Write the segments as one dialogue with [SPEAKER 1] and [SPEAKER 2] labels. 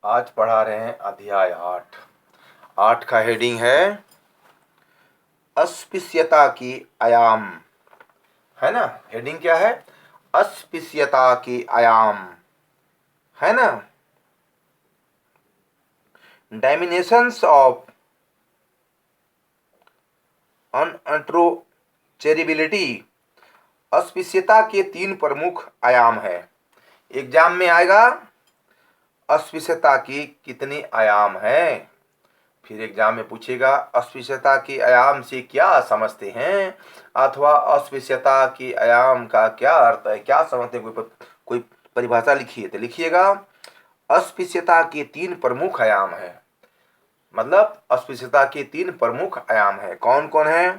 [SPEAKER 1] आज पढ़ा रहे हैं अध्याय 8। 8 का हेडिंग है अस्पृश्यता की आयाम। है ना? हेडिंग क्या है? अस्पृश्यता की आयाम। है ना? Dimensions of untouchability. अस्पृश्यता के 3 प्रमुख आयाम है। एग्जाम में आएगा अस्पृश्यता की कितने आयाम है। फिर एग्जाम में पूछेगा अस्पृश्यता के आयाम से क्या समझते हैं, अथवा अस्पृश्यता के आयाम का क्या अर्थ है, क्या समझते हैं। कोई परिभाषा लिखिए तो लिखिएगा अस्पृश्यता के 3 प्रमुख आयाम है। मतलब अस्पृश्यता के 3 प्रमुख आयाम है। कौन कौन है?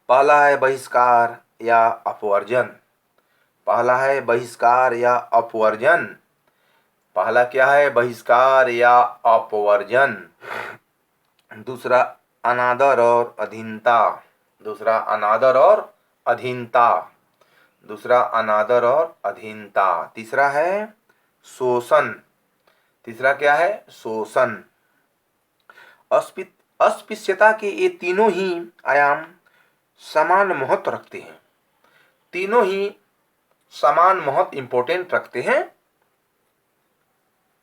[SPEAKER 1] पहला है बहिष्कार या अपवर्जन। पहला है बहिष्कार या अपवर्जन। पहला क्या है? बहिष्कार या अपवर्जन। दूसरा अनादर और अधीनता। दूसरा अनादर और अधीनता। दूसरा अनादर और अधीनता। तीसरा है शोषण। तीसरा क्या है? शोषण। अस्पृश्यता के ये तीनों ही आयाम समान महत्व रखते हैं। तीनों ही समान महत्व इंपॉर्टेंट रखते हैं।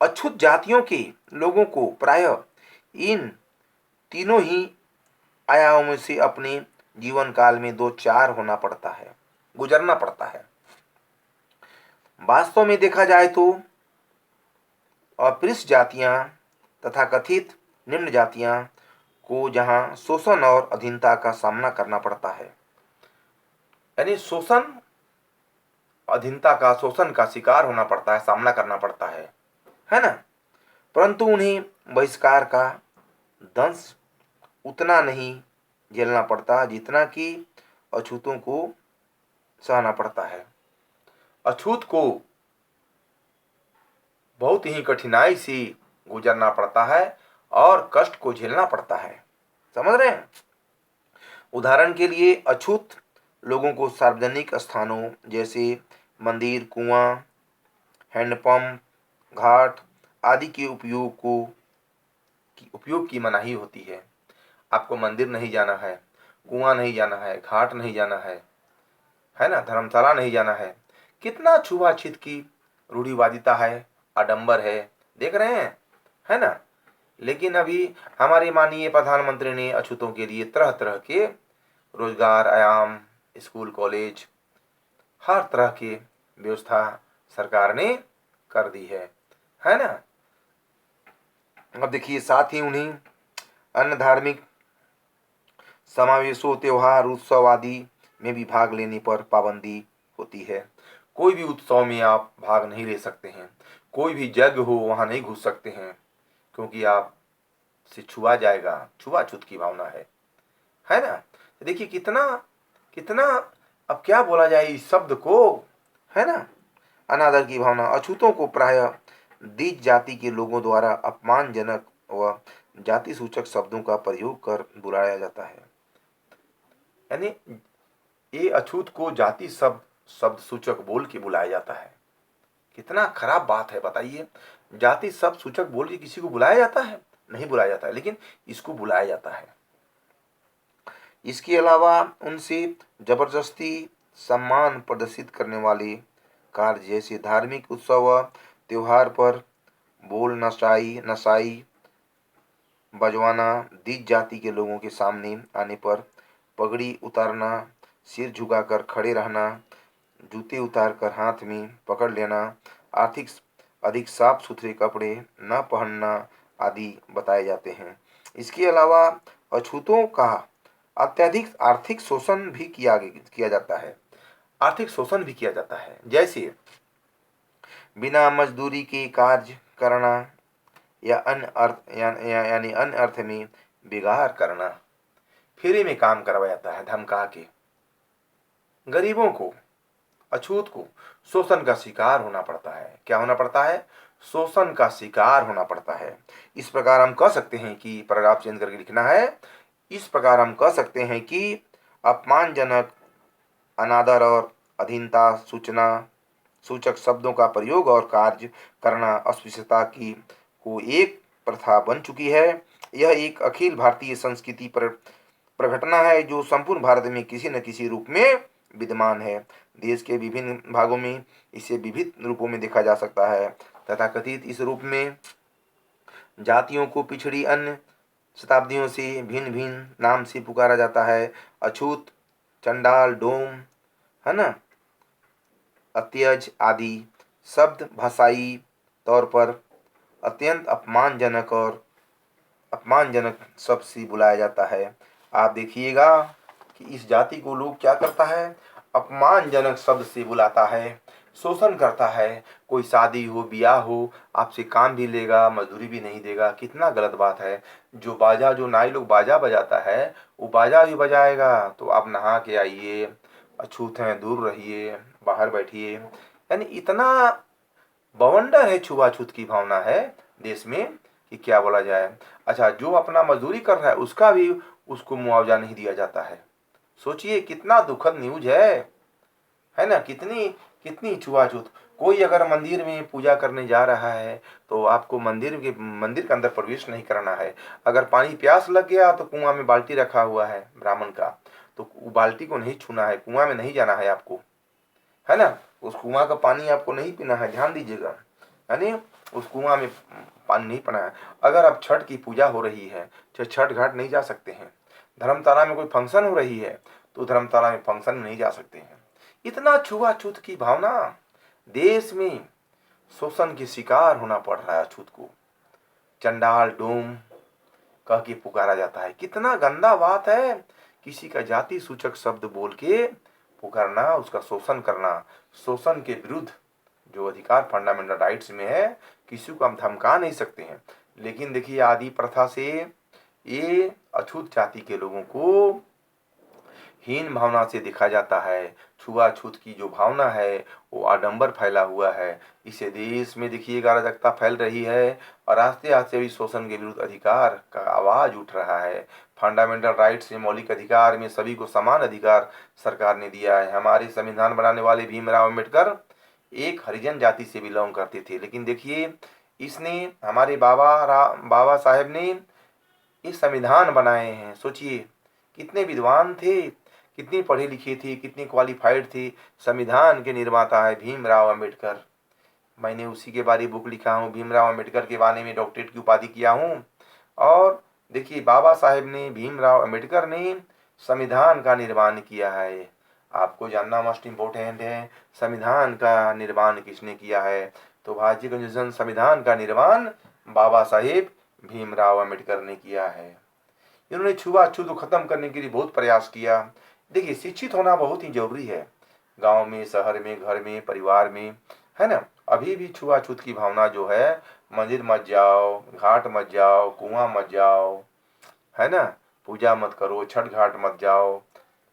[SPEAKER 1] अछूत जातियों के लोगों को प्रायः इन तीनों ही आयामों से अपने जीवन काल में 2-4 होना पड़ता है, गुजरना पड़ता है। वास्तव में देखा जाए तो अस्पृश्य जातियां तथा कथित निम्न जातियां को जहां शोषण और अधीनता का सामना करना पड़ता है, यानी शोषण का शिकार होना पड़ता है, सामना करना पड़ता है ना? परंतु उन्हें बहिष्कार का दंश उतना नहीं झेलना पड़ता जितना कि अछूतों को सहना पड़ता है। अछूत को बहुत ही कठिनाई से गुजरना पड़ता है और कष्ट को झेलना पड़ता है। समझ रहे हैं? उदाहरण के लिए अछूत लोगों को सार्वजनिक स्थानों जैसे मंदिर, कुआं, हैंडपंप, घाट आदि के उपयोग की मनाही होती है। आपको मंदिर नहीं जाना है, कुआं नहीं जाना है, घाट नहीं जाना है ना? धर्मशाला नहीं जाना है। कितना छुआछूत की रूढ़िवादिता है, आडंबर है, देख रहे हैं, है ना? लेकिन अभी हमारे माननीय प्रधानमंत्री ने अछूतों के लिए तरह तरह के रोजगार आयाम, स्कूल कॉलेज, हर तरह की व्यवस्था सरकार ने कर दी है ना? अब देखिए, साथ ही उन्हें अन्य धार्मिक समावेशों, त्योहार, उत्सव आदि में भी भाग लेने पर पाबंदी होती है। कोई भी उत्सव में आप भाग नहीं ले सकते हैं। कोई भी यज्ञ हो वहाँ नहीं घुस सकते हैं, क्योंकि आप से छुआ जाएगा। छुआछूत की भावना है ना? तो देखिए कितना कितना, अब क्या बोला जाए इस शब्द को, है ना? अनादर की भावना। अछूतों को प्रायः द्विज जाति के लोगों द्वारा अपमानजनक व जाति सूचक शब्दों का प्रयोग कर बुलाया जाता है। यानी ये अछूत को जाति शब्द सूचक बोल के बुलाया जाता है। कितना खराब बात है, बताइए। जाति शब्द सूचक बोल के किसी को बुलाया जाता है? नहीं बुलाया जाता है, लेकिन इसको बुलाया जाता है। इसके अलावा उनसे जबरदस्ती सम्मान प्रदर्शित करने वाले कार्य जैसे धार्मिक उत्सव व त्योहार पर बोल नसाई बजवाना, द्विज जाति के लोगों के सामने आने पर पगड़ी उतारना, सिर झुकाकर खड़े रहना, जूते उतारकर हाथ में पकड़ लेना, आर्थिक अधिक साफ सुथरे कपड़े न पहनना आदि बताए जाते हैं। इसके अलावा अछूतों का अत्यधिक आर्थिक शोषण भी किया जाता है। आर्थिक शोषण भी किया जाता है, जैसे बिना मजदूरी के कार्य करना या अन्य अर्थ यानी अन्य अर्थ में बिगाड़ करना। फ्री में काम करवाया जाता है धमका के। गरीबों को, अछूत को शोषण का शिकार होना पड़ता है। क्या होना पड़ता है? शोषण का शिकार होना पड़ता है। इस प्रकार हम कह सकते हैं कि पैराग्राफ चेंज करके लिखना है। इस प्रकार हम कह सकते हैं कि अपमानजनक, अनादर और अधीनता सूचना सूचक शब्दों का प्रयोग और कार्य करना अस्पृश्यता की को एक प्रथा बन चुकी है। यह एक अखिल भारतीय संस्कृति पर प्रघटना है जो संपूर्ण भारत में किसी न किसी रूप में विद्यमान है। देश के विभिन्न भागों में इसे विविध रूपों में देखा जा सकता है। तथाकथित इस रूप में जातियों को पिछड़ी अन्य शताब्दियों से भिन्न भिन्न नाम से पुकारा जाता है। अछूत, चंडाल, डोम, है ना, अत्यज आदि शब्द भाषाई तौर पर अत्यंत अपमानजनक शब्द से बुलाया जाता है। आप देखिएगा कि इस जाति को लोग क्या करता है, अपमानजनक शब्द से बुलाता है, शोषण करता है। कोई शादी हो, ब्याह हो, आपसे काम भी लेगा, मजदूरी भी नहीं देगा। कितना गलत बात है। जो नाई लोग बाजा बजाता है वो बाजा भी बजाएगा तो आप नहा के आइए, अछूत हैं दूर रहिए, बाहर बैठिए। यानी इतना बवंडर है, छुआछूत की भावना है देश में कि क्या बोला जाए। अच्छा, जो अपना मजदूरी कर रहा है उसका भी उसको मुआवजा नहीं दिया जाता है। सोचिए कितना दुखद न्यूज है ना। कितनी कितनी छुआछूत। कोई अगर मंदिर में पूजा करने जा रहा है तो आपको मंदिर के अंदर प्रवेश नहीं करना है। अगर पानी प्यास लग गया तो कुआं में बाल्टी रखा हुआ है ब्राह्मण का, तो बाल्टी को नहीं छूना है, कुआं में नहीं जाना है आपको, है ना। उस कुआं का पानी आपको नहीं पीना है, ध्यान दीजिएगा। यानी उस कुआं में पानी नहीं पीना है। अगर अब छठ की पूजा हो रही है तो छठ घाट नहीं जा सकते हैं। धर्मतारा में कोई फंक्शन हो रही है तो धर्मतारा में फंक्शन में नहीं जा सकते हैं। इतना छुआछूत की भावना। देश में शोषण के शिकार होना पड़ रहा है। अछूत को चंडाल, डोम कह के पुकारा जाता है। कितना गंदा बात है। किसी का जाति सूचक शब्द बोल के पुकारना, उसका शोषण करना। शोषण के विरुद्ध जो अधिकार फंडामेंटल राइट्स में है, किसी को हम धमका नहीं सकते हैं। लेकिन देखिए आदि प्रथा से ये अछूत जाति के लोगों को हीन भावना से देखा जाता है। छुआछूत की जो भावना है वो आडंबर फैला हुआ है। इसे देश में देखिएगा अराजकता फैल रही है और आस्ते आस्ते भी शोषण के विरुद्ध अधिकार का आवाज उठ रहा है। फंडामेंटल राइट्स में, मौलिक अधिकार में सभी को समान अधिकार सरकार ने दिया है। हमारे संविधान बनाने वाले भीमराव अम्बेडकर एक हरिजन जाति से बिलोंग करते थे, लेकिन देखिए इसने हमारे बाबा साहेब ने ये संविधान बनाए हैं। सोचिए कितने विद्वान थे, कितनी पढ़े लिखे थे, कितनी क्वालिफाइड थे। संविधान के निर्माता है भीमराव अम्बेडकर। मैंने उसी के बारे बुक लिखा हूँ, भीमराव अम्बेडकर के बारे में डॉक्टरेट की उपाधि किया हूँ। और देखिए बाबा साहेब ने, भीमराव अम्बेडकर ने संविधान का निर्माण किया है। आपको जानना मस्ट इम्पोर्टेंट है, संविधान का निर्माण किसने किया है। तो भारतीय कॉन्स्टिट्यूशन संविधान का निर्माण बाबा साहेब भीमराव अम्बेडकर ने किया है। इन्होंने छुआछूत को खत्म करने के लिए बहुत प्रयास किया। देखिए शिक्षित होना बहुत ही जरूरी है, गांव में, शहर में, घर में, परिवार में, है ना। अभी भी छुआछूत की भावना जो है, मंदिर मत जाओ, घाट मत जाओ, कुआं मत जाओ, है ना, पूजा मत करो, छठ घाट मत जाओ,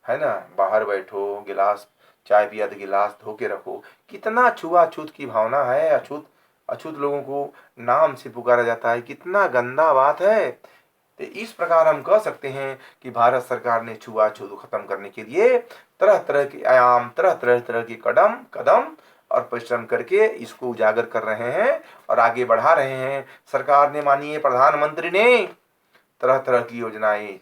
[SPEAKER 1] है ना, बाहर बैठो, गिलास चाय पिया तो गिलास धो के रखो। कितना छुआछूत की भावना है। अछूत अछूत लोगों को नाम से पुकारा जाता है। कितना गंदा बात है। तो इस प्रकार हम कह सकते हैं कि भारत सरकार ने छुआछूत को खत्म करने के लिए तरह तरह के आयाम, तरह के कदम और परिश्रम करके इसको उजागर कर रहे हैं और आगे बढ़ा रहे हैं। सरकार ने, माननीय प्रधानमंत्री ने तरह तरह की योजनाएं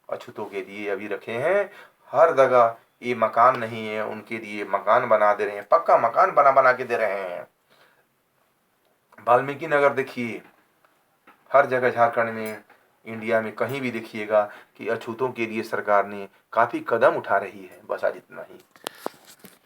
[SPEAKER 1] अछूतों के लिए अभी रखे हैं। हर जगह ये मकान नहीं है, उनके लिए मकान बना दे रहे हैं, पक्का मकान बना के दे रहे हैं। वाल्मीकि नगर देखिए, हर जगह झारखंड में, इंडिया में कहीं भी देखिएगा कि अछूतों के लिए सरकार ने काफी कदम उठा रही है। बस आज इतना ही।